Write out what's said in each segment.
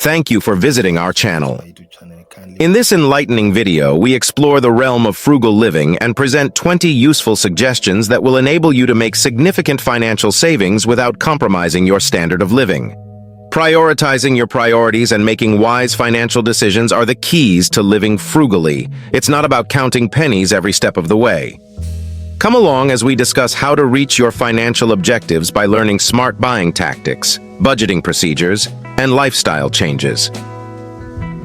Thank you for visiting our channel. In this enlightening video, we explore the realm of frugal living and present 20 useful suggestions that will enable you to make significant financial savings without compromising your standard of living. Prioritizing your priorities and making wise financial decisions are the keys to living frugally. It's not about counting pennies every step of the way. Come along as we discuss how to reach your financial objectives by learning smart buying tactics, budgeting procedures, and lifestyle changes.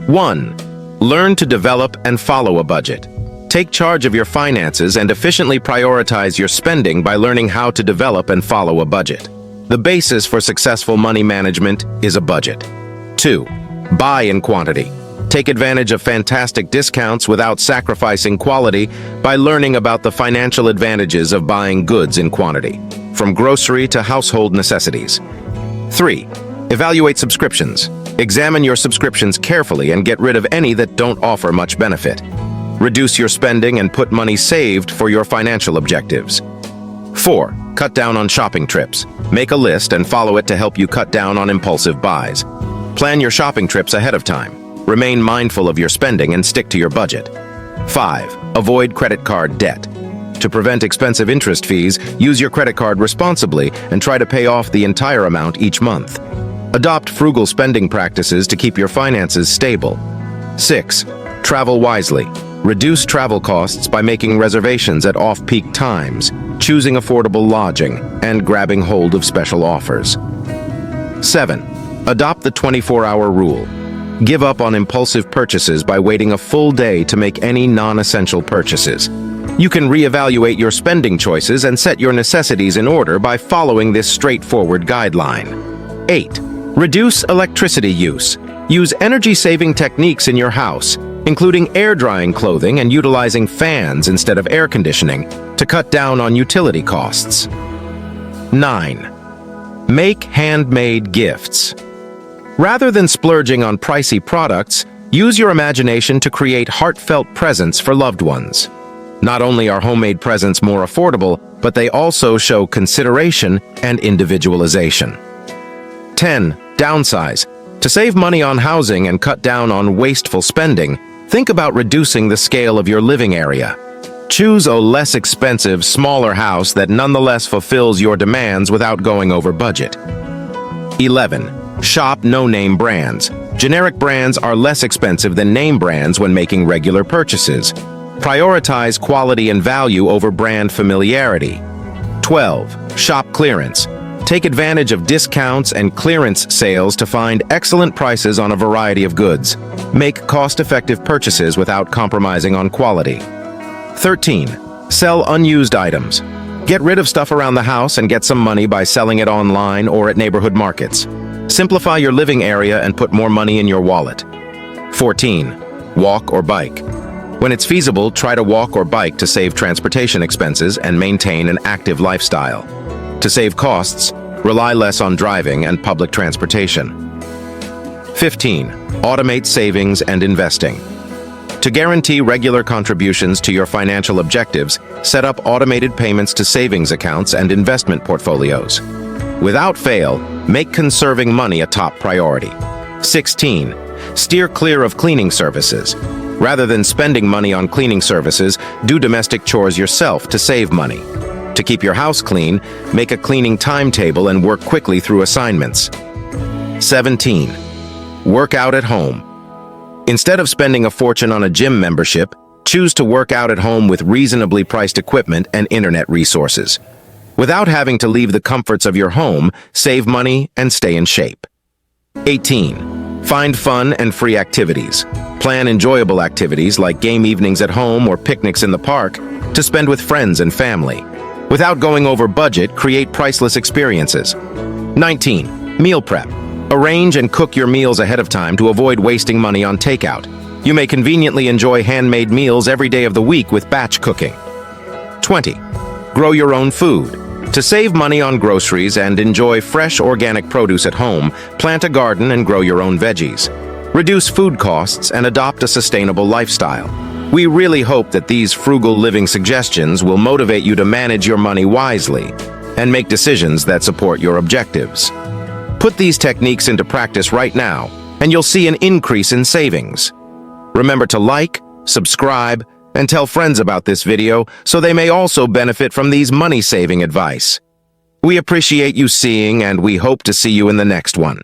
1. Learn to develop and follow a budget. Take charge of your finances and efficiently prioritize your spending by learning how to develop and follow a budget. The basis for successful money management is a budget. 2. Buy in quantity. Take advantage of fantastic discounts without sacrificing quality by learning about the financial advantages of buying goods in quantity, from grocery to household necessities. 3. Evaluate subscriptions. Examine your subscriptions carefully and get rid of any that don't offer much benefit. Reduce your spending and put money saved for your financial objectives. 4. Cut down on shopping trips. Make a list and follow it to help you cut down on impulsive buys. Plan your shopping trips ahead of time. Remain mindful of your spending and stick to your budget. 5. Avoid credit card debt. To prevent expensive interest fees, use your credit card responsibly and try to pay off the entire amount each month. Adopt frugal spending practices to keep your finances stable. 6. Travel wisely. Reduce travel costs by making reservations at off-peak times, choosing affordable lodging, and grabbing hold of special offers. 7. Adopt the 24-hour rule. Give up on impulsive purchases by waiting a full day to make any non-essential purchases. You can reevaluate your spending choices and set your necessities in order by following this straightforward guideline. 8. Reduce electricity use. Use energy-saving techniques in your house, including air-drying clothing and utilizing fans instead of air conditioning, to cut down on utility costs. 9. Make handmade gifts. Rather than splurging on pricey products, use your imagination to create heartfelt presents for loved ones. Not only are homemade presents more affordable, but they also show consideration and individualization. 10. Downsize. To save money on housing and cut down on wasteful spending, think about reducing the scale of your living area. Choose a less expensive, smaller house that nonetheless fulfills your demands without going over budget. 11. Shop no-name brands. Generic brands are less expensive than name brands when making regular purchases. Prioritize quality and value over brand familiarity. 12. Shop clearance. Take advantage of discounts and clearance sales to find excellent prices on a variety of goods. Make cost-effective purchases without compromising on quality. 13. Sell unused items. Get rid of stuff around the house and get some money by selling it online or at neighborhood markets. Simplify your living area and put more money in your wallet. 14. Walk or bike. When it's feasible, try to walk or bike to save transportation expenses and maintain an active lifestyle. To save costs, rely less on driving and public transportation. 15. Automate savings and investing. To guarantee regular contributions to your financial objectives, set up automated payments to savings accounts and investment portfolios. Without fail, make conserving money a top priority. 16. Steer clear of cleaning services. Rather than spending money on cleaning services, do domestic chores yourself to save money. To keep your house clean, make a cleaning timetable and work quickly through assignments. 17. Work out at home. Instead of spending a fortune on a gym membership, choose to work out at home with reasonably priced equipment and internet resources. Without having to leave the comforts of your home, save money and stay in shape. 18. Find fun and free activities. Plan enjoyable activities like game evenings at home or picnics in the park to spend with friends and family. Without going over budget, create priceless experiences. 19. Meal prep. Arrange and cook your meals ahead of time to avoid wasting money on takeout. You may conveniently enjoy handmade meals every day of the week with batch cooking. 20. Grow your own food. To save money on groceries and enjoy fresh organic produce at home, plant a garden and grow your own veggies. Reduce food costs and adopt a sustainable lifestyle. We really hope that these frugal living suggestions will motivate you to manage your money wisely and make decisions that support your objectives. Put these techniques into practice right now and you'll see an increase in savings. Remember to like, subscribe, and tell friends about this video so they may also benefit from these money-saving advice. We appreciate you seeing, and we hope to see you in the next one.